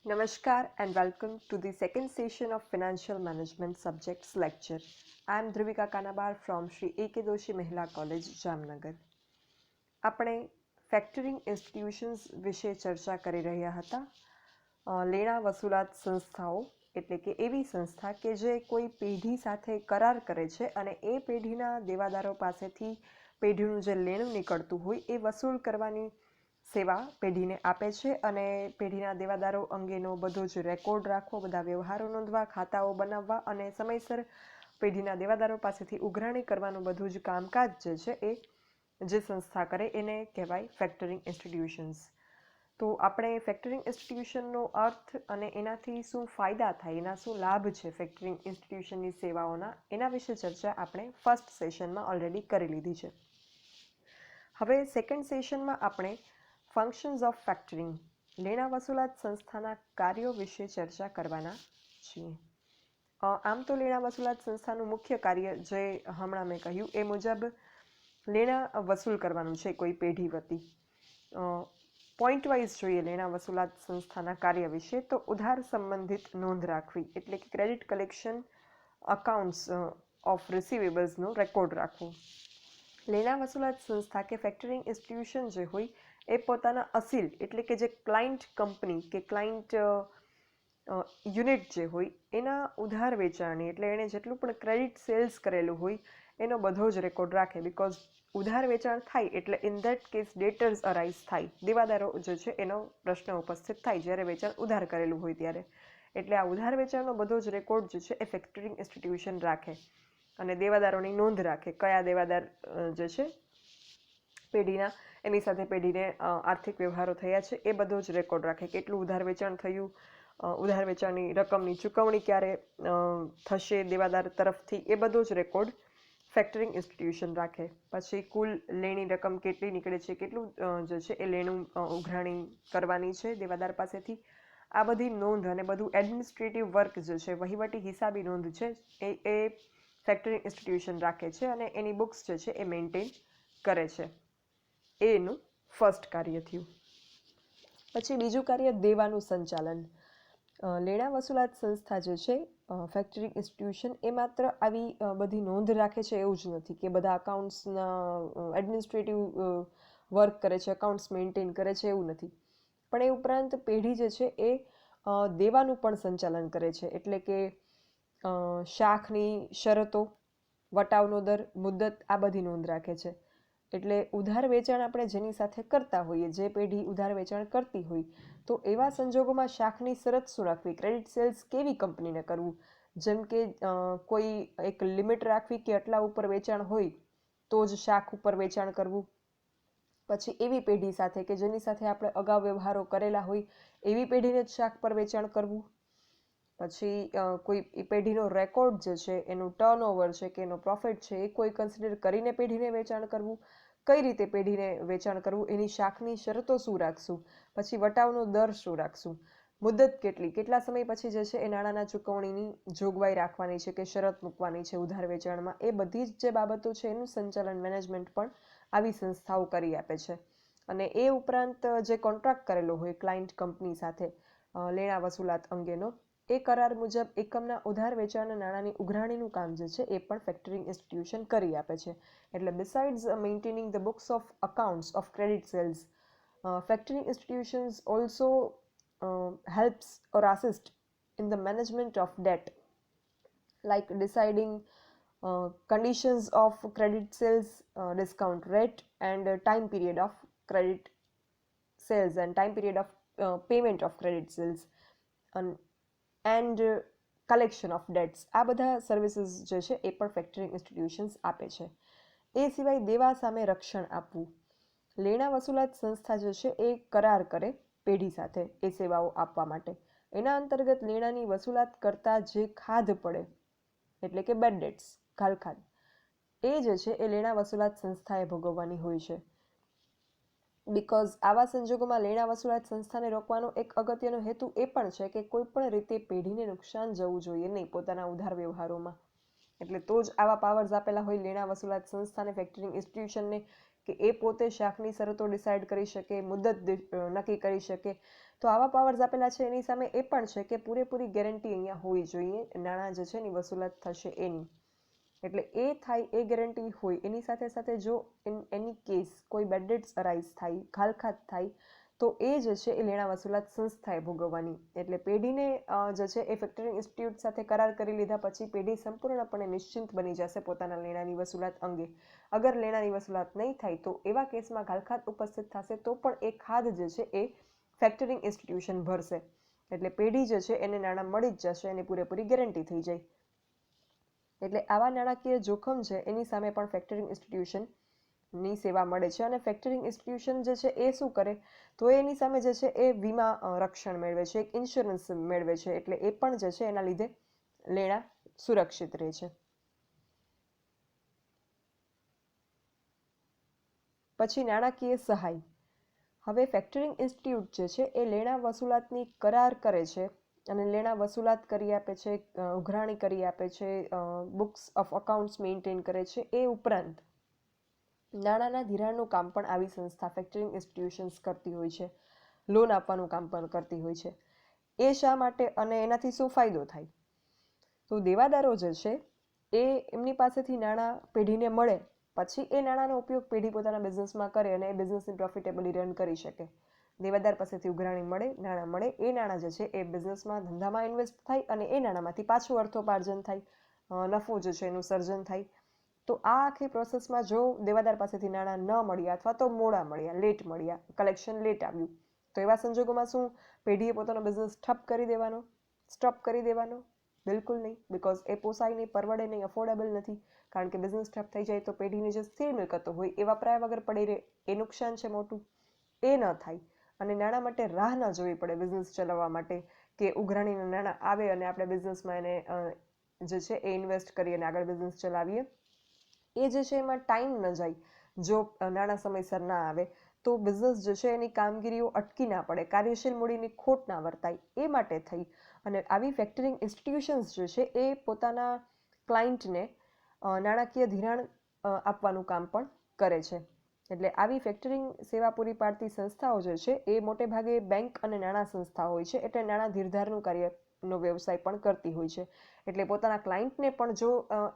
Namaskar and welcome to the second session of Financial Management Subjects lecture. I am Dhruvika Kanabar from Sri A.K. Doshi Mahila College, Jamnagar. આપણે ફેક્ટરિંગ institutions વિશે ચર્ચા કરી રહ્યા હતા. લેણા વસૂલાત સંસ્થાઓ એટલે કે એવી સંસ્થા કે જે કોઈ પેઢી સાથે કરાર કરે છે અને એ પેઢીના દેવાદારો પાસેથી પેઢીનું જે લેણું નીકળતું હોય એ વસૂલ કરવાની સેવા પેઢીને આપે છે અને પેઢીના દેવાદારો અંગેનો બધો જ રેકોર્ડ રાખવો, બધા વ્યવહારો નોંધવા, ખાતાઓ બનાવવા અને સમયસર પેઢીના દેવાદારો પાસેથી ઉઘરાણી કરવાનું બધું જ કામકાજ જે છે એ જે સંસ્થા કરે એને કહેવાય ફેક્ટરિંગ ઇન્સ્ટિટ્યુશન્સ. તો આપણે ફેક્ટરિંગ ઇન્સ્ટિટ્યુશનનો અર્થ અને એનાથી શું ફાયદા થાય, એના શું લાભ છે ફેક્ટરિંગ ઇન્સ્ટિટ્યુશનની સેવાઓના, એના વિશે ચર્ચા આપણે ફર્સ્ટ સેશનમાં ઓલરેડી કરી લીધી છે. હવે સેકન્ડ સેશનમાં આપણે ફંક્શન્સ ઓફ ફેક્ટરિંગ લેણા વસૂલાત સંસ્થાના કાર્યો વિશે ચર્ચા કરવાના છીએ. આમ તો લેણા વસૂલાત સંસ્થાનું મુખ્ય કાર્ય જે હમણાં મેં કહ્યું એ મુજબ લેણા વસૂલ કરવાનું છે કોઈ પેઢી વતી. પોઈન્ટ વાઇઝ જોઈએ લેણા વસૂલાત સંસ્થાના કાર્ય વિશે તો ઉધાર સંબંધિત નોંધ રાખવી એટલે કે ક્રેડિટ કલેક્શન અકાઉન્ટ્સ ઓફ રિસીવેબલ્સનો રેકોર્ડ રાખવો. લેણા વસૂલાત સંસ્થા કે ફેક્ટરિંગ ઇન્સ્ટિટ્યુશન જે હોય એ પોતાના અસીલ એટલે કે જે ક્લાયન્ટ કંપની કે ક્લાયન્ટ યુનિટ જે હોય એના ઉધાર વેચાણની એટલે એણે જેટલું પણ ક્રેડિટ સેલ્સ કરેલું હોય એનો બધો જ રેકોર્ડ રાખે. બિકોઝ ઉધાર વેચાણ થાય એટલે ઇન ધેટ કેસ ડેટર્સ અરાઇઝ થાય, દેવાદારો જે છે એનો પ્રશ્ન ઉપસ્થિત થાય જ્યારે વેચાણ ઉધાર કરેલું હોય ત્યારે. એટલે આ ઉધાર વેચાણનો બધો જ રેકોર્ડ જે છે એ ફેક્ટરિંગ ઇન્સ્ટિટ્યુશન રાખે અને દેવાદારોની નોંધ રાખે. કયા દેવાદાર જે છે પેઢીના એની સાથે પેઢીને આર્થિક વ્યવહારો થયા છે એ બધો જ રેકોર્ડ રાખે. કેટલું ઉધાર વેચાણ થયું, ઉધાર વેચાણની રકમની ચૂકવણી ક્યારે થશે દેવાદાર તરફથી, એ બધો જ રેકોર્ડ ફેક્ટરિંગ ઇન્સ્ટિટ્યુશન રાખે. પછી કુલ લેણી રકમ કેટલી નીકળે છે, કેટલું જે છે એ લેણું ઉઘરાણી કરવાની છે દેવાદાર પાસેથી, આ બધી નોંધ અને બધું એડમિનિસ્ટ્રેટિવ વર્ક જે છે વહીવટી હિસાબી નોંધ છે એ ફેક્ટરિંગ ઇન્સ્ટિટ્યુશન રાખે છે અને એની બુક્સ જે છે એ મેન્ટેન કરે છે. એ એનું ફર્સ્ટ કાર્ય થયું. પછી બીજું કાર્ય દેવાનું સંચાલન. લેણા વસૂલાત સંસ્થા જે છે ફેક્ટરિંગ ઇન્સ્ટિટ્યુશન એ માત્ર આવી બધી નોંધ રાખે છે એવું જ નથી કે બધા અકાઉન્ટ્સના એડમિનિસ્ટ્રેટિવ વર્ક કરે છે, અકાઉન્ટ્સ મેન્ટેન કરે છે એવું નથી. પણ એ ઉપરાંત પેઢી જે છે એ દેવાનું પણ સંચાલન કરે છે. એટલે કે શાખની શરતો, વટાવનો દર, મુદ્દત આ બધી નોંધ રાખે છે. એટલે ઉધાર વેચાણ આપણે જેની સાથે કરતા હોઈએ, જે પેઢી ઉધાર વેચાણ કરતી હોય, તો એવા સંજોગોમાં શાખની શરત શું રાખવી, ક્રેડિટ સેલ્સ કેવી કંપનીને કરવું, જેમ કે કોઈ એક લિમિટ રાખવી કે આટલા ઉપર વેચાણ હોય તો જ શાખ ઉપર વેચાણ કરવું. પછી એવી પેઢી સાથે કે જેની સાથે આપણે અગાઉ વ્યવહારો કરેલા હોય એવી પેઢીને જ શાખ પર વેચાણ કરવું. પછી કોઈ પેઢીનો રેકોર્ડ જે છે એનું ટર્નઓવર છે કે એનો પ્રોફિટ છે એ કોઈ કન્સિડર કરીને પેઢીને વેચાણ કરવું. કઈ રીતે પેઢીને વેચાણ કરવું, એની શાખની શરતો શું રાખશું, પછી વટાવનો દર શું રાખશું, મુદ્દત કેટલી, કેટલા સમય પછી જે છે એ નાણાંના ચૂકવણીની જોગવાઈ રાખવાની છે કે શરત મૂકવાની છે ઉધાર વેચાણમાં, એ બધી જ જે બાબતો છે એનું સંચાલન મેનેજમેન્ટ પણ આવી સંસ્થાઓ કરી આપે છે. અને એ ઉપરાંત જે કોન્ટ્રાક્ટ કરેલો હોય ક્લાયન્ટ કંપની સાથે લેણા વસૂલાત અંગેનો, એ કરાર મુજબ એકમના ઉધાર વેચાણના નાણાંની ઉઘરાણીનું કામ જે છે એ પણ ફેક્ટરિંગ ઇન્સ્ટિટ્યુશન કરી આપે છે. એટલે besides maintaining the books of accounts of credit sales, factoring institutions also helps or assist in the management of debt, like deciding conditions of credit sales, discount rate and time period of credit sales and time period of payment of credit sales and collection of debts. આ બધા services જે છે એ પણ ફેક્ટરિંગ institutions આપે છે. એ સિવાય દેવા સામે રક્ષણ આપવું. લેણા વસૂલાત સંસ્થા જે છે એ કરાર કરે પેઢી સાથે એ સેવાઓ આપવા માટે. એના અંતર્ગત લેણાની વસૂલાત કરતા જે ખાધ પડે એટલે કે બેડ ડેટ્સ, ઘાલખાધ, એ જે છે એ લેણા વસૂલાત સંસ્થાએ ભોગવવાની હોય છે. બિકોઝ આવા સંજોગોમાં લેણા વસૂલાત સંસ્થાને રોકવાનો એક અગત્યનો હેતુ એ પણ છે કે કોઈ પણ રીતે પેઢીને નુકસાન જવું જોઈએ નહીં પોતાના ઉધાર વ્યવહારોમાં. એટલે તો જ આવા પાવર્સ આપેલા હોય લેણા વસૂલાત સંસ્થાને, ફેક્ટરિંગ ઇન્સ્ટિટ્યુશનને, કે એ પોતે શાખની શરતો ડિસાઇડ કરી શકે, મુદત નક્કી કરી શકે. તો આવા પાવર્સ આપેલા છે. એની સામે એ પણ છે કે પૂરેપૂરી ગેરંટી અહીંયા હોવી જોઈએ નાણાં જે છે એની વસૂલાત થશે એની. એટલે એ થાય એ ગેરંટી હોય. એની સાથે સાથે જો ઇન એની કેસ કોઈ બેડ ડેટ્સ અરાઇઝ થાય, ઘાલખાત થાય, તો એ જે છે એ લેણા વસૂલાત સંસ્થાએ ભોગવવાની. એટલે પેઢીને જે છે એ ફેક્ટરિંગ ઇન્સ્ટિટ્યૂટ સાથે કરાર કરી લીધા પછી પેઢી સંપૂર્ણપણે નિશ્ચિંત બની જશે પોતાના લેણાની વસૂલાત અંગે. અગર લેણાની વસૂલાત નહીં થાય તો એવા કેસમાં ઘાલખાત ઉપસ્થિત થશે તો પણ એ ખાધ જે છે એ ફેક્ટરિંગ ઇન્સ્ટિટ્યુશન ભરશે. એટલે પેઢી જે છે એને નાણાં મળી જ જશે, એની પૂરેપૂરી ગેરંટી થઈ જાય. એટલે આવા નાણાકીય જોખમ છે એની સામે પણ ફેક્ટરિંગ ઇન્સ્ટિટ્યુશનની સેવા મળે છે. અને ફેક્ટરિંગ ઇન્સ્ટિટ્યુશન જે છે એ શું કરે તો એની સામે જે છે એ વીમા રક્ષણ મેળવે છે, એક ઇન્સ્યોરન્સ મેળવે છે. એટલે એ પણ જે છે એના લીધે લેણા સુરક્ષિત રહે છે. પછી નાણાકીય સહાય. હવે ફેક્ટરિંગ ઇન્સ્ટિટ્યૂટ જે છે એ લેણા વસૂલાતની કરાર કરે છે અને લેણા વસૂલાત કરી આપે છે, ઉઘરાણી કરી આપે છે, બુક્સ ઓફ અકાઉન્ટ્સ મેન્ટેન કરે છે. એ ઉપરાંત નાણાંના ધિરાણનું કામ પણ આવી સંસ્થા ફેક્ટરિંગ ઇન્સ્ટિટ્યુશન્સ કરતી હોય છે. લોન આપવાનું કામ પણ કરતી હોય છે. એ શા માટે અને એનાથી શું ફાયદો થાય? તો દેવાદારો જે છે એ એમની પાસેથી નાણાં પેઢીને મળે પછી એ નાણાંનો ઉપયોગ પેઢી પોતાના બિઝનેસમાં કરે અને એ બિઝનેસને પ્રોફિટેબલી રન કરી શકે. દેવાદાર પાસેથી ઉઘરાણી મળે, નાણાં મળે, એ નાણાં જે છે એ બિઝનેસમાં, ધંધામાં ઇન્વેસ્ટ થાય અને એ નાણાંમાંથી પાછું અર્થોપાર્જન થાય, નફો જે છે એનું સર્જન થાય. તો આ આખી પ્રોસેસમાં જો દેવાદાર પાસેથી નાણાં ન મળ્યા અથવા તો મોડા મળ્યા, લેટ મળ્યા, કલેક્શન લેટ આવ્યું, તો એવા સંજોગોમાં શું પેઢીએ પોતાનો બિઝનેસ ઠપ કરી દેવાનો, સ્ટોપ કરી દેવાનો? બિલકુલ નહીં. બિકોઝ એ પોસાય નહીં, પરવડે નહીં, અફોર્ડેબલ નથી. કારણ કે બિઝનેસ ઠપ થઈ જાય તો પેઢીની જે સ્થિર મિલકતો હોય એ વપરાયા વગર પડી રહે, એ નુકસાન છે મોટું. એ ન થાય અને નાણાં માટે રાહ ન જોવી પડે બિઝનેસ ચલાવવા માટે કે ઉઘરાણીના નાણાં આવે અને આપણે બિઝનેસમાં એને જે છે એ ઇન્વેસ્ટ કરીએ અને આગળ બિઝનેસ ચલાવીએ. એ જે છે એમાં ટાઈમ ન જાય. જો નાણાં સમયસર ના આવે તો બિઝનેસ જે છે એની કામગીરીઓ અટકી ના પડે, કાર્યશીલ મૂડીની ખોટ ના વર્તાય. એ માટે થઈ અને આવી ફેક્ટરિંગ ઇન્સ્ટિટ્યુશન્સ જે છે એ પોતાના ક્લાયન્ટને નાણાકીય ધિરાણ આપવાનું કામ પણ કરે છે. એટલે આવી ફેક્ટરિંગ સેવા પૂરી પાડતી સંસ્થાઓ જે છે એ મોટે ભાગે બેંક અને નાણાં સંસ્થા હોય છે. એટલે નાણાં ધીરધારનું કાર્યનો વ્યવસાય પણ કરતી હોય છે. એટલે પોતાના ક્લાયન્ટને પણ જો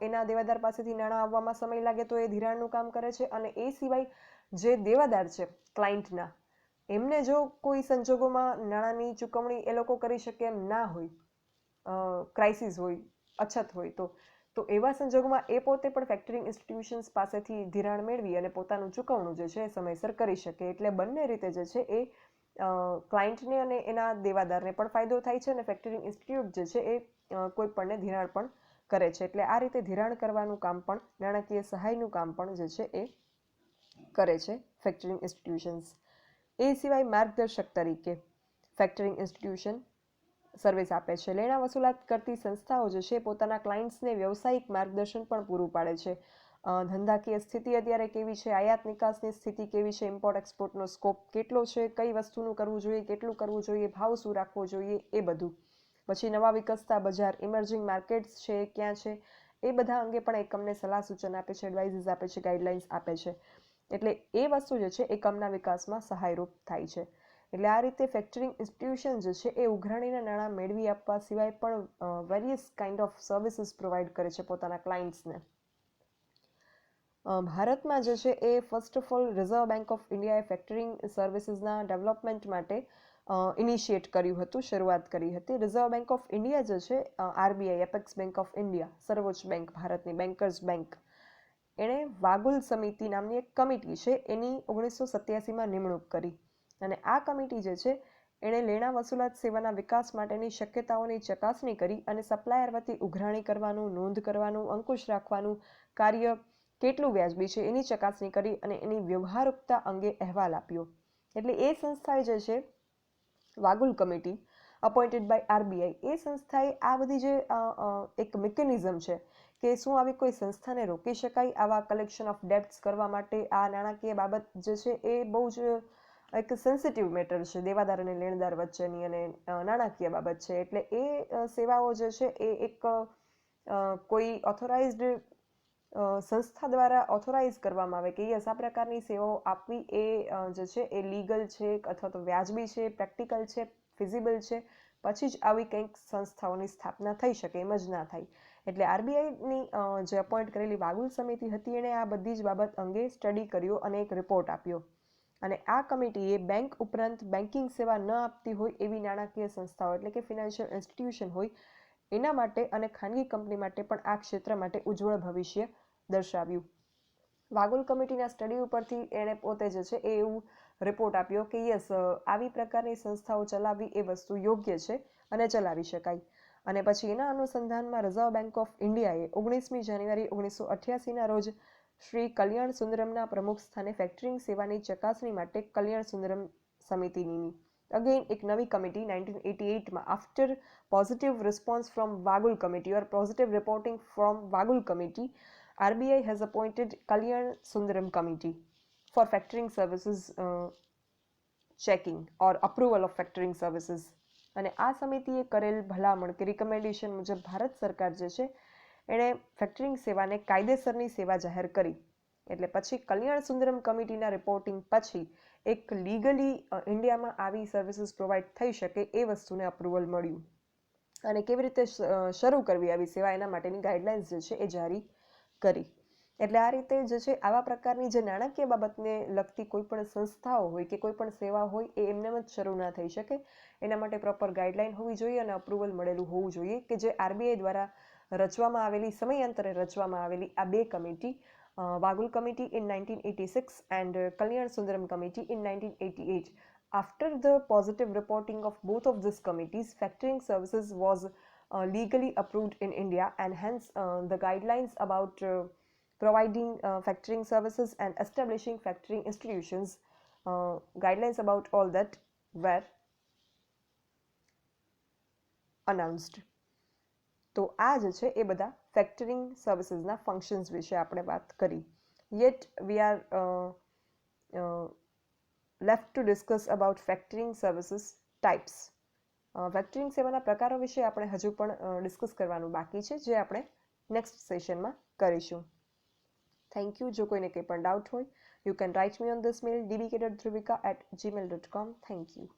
એના દેવાદાર પાસેથી નાણાં આવવામાં સમય લાગે તો એ ધિરાણનું કામ કરે છે. અને એ સિવાય જે દેવાદાર છે ક્લાયન્ટના, એમને જો કોઈ સંજોગોમાં નાણાંની ચૂકવણી એ લોકો કરી શકે એમ ના હોય, ક્રાઇસિસ હોય, અછત હોય, તો એવા સંજોગોમાં એ પોતે પણ ફેક્ટરિંગ ઇન્સ્ટિટ્યુશન્સ પાસેથી ધિરાણ મેળવી અને પોતાનું ચૂકવણું જે છે એ સમયસર કરી શકે. એટલે બંને રીતે જે છે એ ક્લાયન્ટને અને એના દેવાદારને પણ ફાયદો થાય છે અને ફેક્ટરિંગ ઇન્સ્ટિટ્યૂટ જે છે એ કોઈ પણને ધિરાણ પણ કરે છે. એટલે આ રીતે ધિરાણ કરવાનું કામ પણ, નાણાકીય સહાયનું કામ પણ જે છે એ કરે છે ફેક્ટરિંગ ઇન્સ્ટિટ્યુશન્સ. એ સિવાય માર્ગદર્શક તરીકે ફેક્ટરિંગ ઇન્સ્ટિટ્યુશન સર્વિસ આપે છે. લેણા વસૂલાત કરતી સંસ્થાઓ જે છે પોતાના ક્લાયન્ટ્સને વ્યવસાયિક માર્ગદર્શન પણ પૂરું પાડે છે. ધંધાકીય સ્થિતિ અત્યારે કેવી છે, આયાત નિકાસની સ્થિતિ કેવી છે, ઇમ્પોર્ટ એક્સપોર્ટનો સ્કોપ કેટલો છે, કઈ વસ્તુનું કરવું જોઈએ, કેટલું કરવું જોઈએ, ભાવ શું રાખવો જોઈએ, એ બધું. પછી નવા વિકસતા બજાર, ઇમર્જિંગ માર્કેટ્સ છે, ક્યાં છે, એ બધા અંગે પણ એકમને સલાહ સૂચન આપે છે, એડવાઇઝીસ આપે છે, ગાઈડલાઇન્સ આપે છે. એટલે એ વસ્તુ જે છે એકમના વિકાસમાં સહાયરૂપ થાય છે. એટલે આ રીતે ફેક્ટરિંગ ઇન્સ્ટિટ્યુશન જે છે એ ઉઘરાણીના નાણાં મેળવી આપવા સિવાય પણ various kind of services provide કરે છે પોતાના ક્લાયન્ટ્સને. ભારતમાં જે છે એ first of all reserve bank of ઇન્ડિયાએ ફેક્ટરિંગ સર્વિસીસના ડેવલપમેન્ટ માટે ઇનિશિએટ કર્યું હતું, શરૂઆત કરી હતી. રિઝર્વ બેંક ઓફ ઇન્ડિયા જે છે, RBI, apex bank of India, સર્વોચ્ચ બેંક ભારતની, બેન્કર્સ બેંક, એણે વાગુલ સમિતિ નામની એક કમિટી છે એની 1987માં નિમણૂક કરી. અને આ કમિટી જે છે એણે લેણા વસૂલાત સેવાના વિકાસ માટેની શક્યતાઓની ચકાસણી કરી અને સપ્લાયર વતી ઉઘરાણી કરવાનું, નોંધ કરવાનું, અંકુશ રાખવાનું કાર્ય કેટલું વ્યાજબી છે એની ચકાસણી કરી અને એની વ્યવહારુકતા અંગે અહેવાલ આપ્યો. એટલે એ સંસ્થાએ જે છે, વાગુલ કમિટી અપોઇન્ટેડ બાય આરબીઆઈ, એ સંસ્થાએ આ બધી જે એક મિકેનિઝમ છે કે શું આવી કોઈ સંસ્થાને રોકી શકાય આવા કલેક્શન ઓફ ડેબ્ટ્સ કરવા માટે? આ નાણાકીય બાબત જે છે એ બહુ જ એક સેન્સિટિવ મેટર છે દેવાદાર અને લેણદાર વચ્ચેની, અને નાણાકીય બાબત છે. એટલે એ સેવાઓ જે છે એ એક કોઈ ઓથોરાઇઝ્ડ સંસ્થા દ્વારા ઓથોરાઇઝ કરવામાં આવે કે યસ આ પ્રકારની સેવાઓ આપવી એ જે છે એ લીગલ છે અથવા તો વ્યાજબી છે, પ્રેક્ટિકલ છે, ફિઝિબલ છે, પછી જ આવી કંઈક સંસ્થાઓની સ્થાપના થઈ શકે, એમ જ ના થાય. એટલે આરબીઆઈની જે અપોઇન્ટ કરેલી વાગુલ સમિતિ હતી એણે આ બધી જ બાબત અંગે સ્ટડી કર્યો અને એક રિપોર્ટ આપ્યો. અને આ કમિટીએ બેંક ઉપરાંત બેન્કિંગ સેવા ન આપતી હોય એવી નાણાકીય સંસ્થાઓ એટલે કે ફિનાન્શિયલ ઇન્સ્ટિટ્યુશન હોય એના માટે અને ખાનગી કંપની માટે પણ આ ક્ષેત્ર માટે ઉજ્જવળ ભવિષ્ય દર્શાવ્યું. વાગુલ કમિટીના સ્ટડી ઉપરથી એણે પોતે જે છે એ એવું રિપોર્ટ આપ્યો કે યસ આવી પ્રકારની સંસ્થાઓ ચલાવવી એ વસ્તુ યોગ્ય છે અને ચલાવી શકાય. અને પછી એના અનુસંધાનમાં રિઝર્વ બેંક ઓફ ઇન્ડિયાએ 19મી જાન્યુઆરી 1988ના રોજ શ્રી કલ્યાણ સુંદરમના પ્રમુખ સ્થાને ફેક્ટરિંગ સેવાની ચકાસણી માટે કલ્યાણ સુંદરમ સમિતિ નિમી. અગેન એક નવી કમિટી 1988માં after positive response from Vaghul committee or positive reporting from Vaghul committee, RBI has appointed Kalyan Sundaram Committee for factoring services checking or approval of factoring services. અને આ સમિતિએ કરેલ ભલામણ કે રિકમેન્ડેશન મુજબ ભારત સરકાર જે છે એણે ફેક્ટરિંગ સેવાને કાયદેસરની સેવા જાહેર કરી. એટલે પછી કલ્યાણ સુંદરમ કમિટીના રિપોર્ટિંગ પછી એક લીગલી ઇન્ડિયામાં આવી સર્વિસીસ પ્રોવાઈડ થઈ શકે એ વસ્તુને અપ્રુવલ મળ્યું. અને કેવી રીતે શરૂ કરવી આવી સેવા એના માટેની ગાઈડલાઇન્સ જે છે એ જારી કરી. એટલે આ રીતે જે છે આવા પ્રકારની જે નાણાકીય બાબતને લગતી કોઈ પણ સંસ્થાઓ હોય કે કોઈ પણ સેવા હોય એ એમનેમ જ શરૂ ના થઈ શકે. એના માટે પ્રોપર ગાઈડલાઇન હોવી જોઈએ અને અપ્રુવલ મળેલું હોવું જોઈએ કે જે આરબીઆઈ દ્વારા રચવામાં આવેલી, સમયાંતરે રચવામાં આવેલી આ બે committee, Vaghul committee in 1986 and Kalyan Sundaram committee in 1988. After the positive reporting of both of these committees, factoring services was legally approved in India, and hence the guidelines about providing factoring services and establishing factoring institutions, guidelines about all that were announced. તો આ જે છે એ બધા ફેક્ટરિંગ સર્વિસીસના functions વિશે આપણે વાત કરી. Yet we are left to discuss about factoring services types. ફેક્ટરિંગ સેવાના પ્રકારો વિશે આપણે હજુ પણ ડિસ્કસ કરવાનું બાકી છે, જે આપણે નેક્સ્ટ સેશનમાં કરીશું. Thank you. જો કોઈને કંઈ પણ ડાઉટ હોય, you can write me on this mail dbk.dhruvika@gmail.com. Thank you.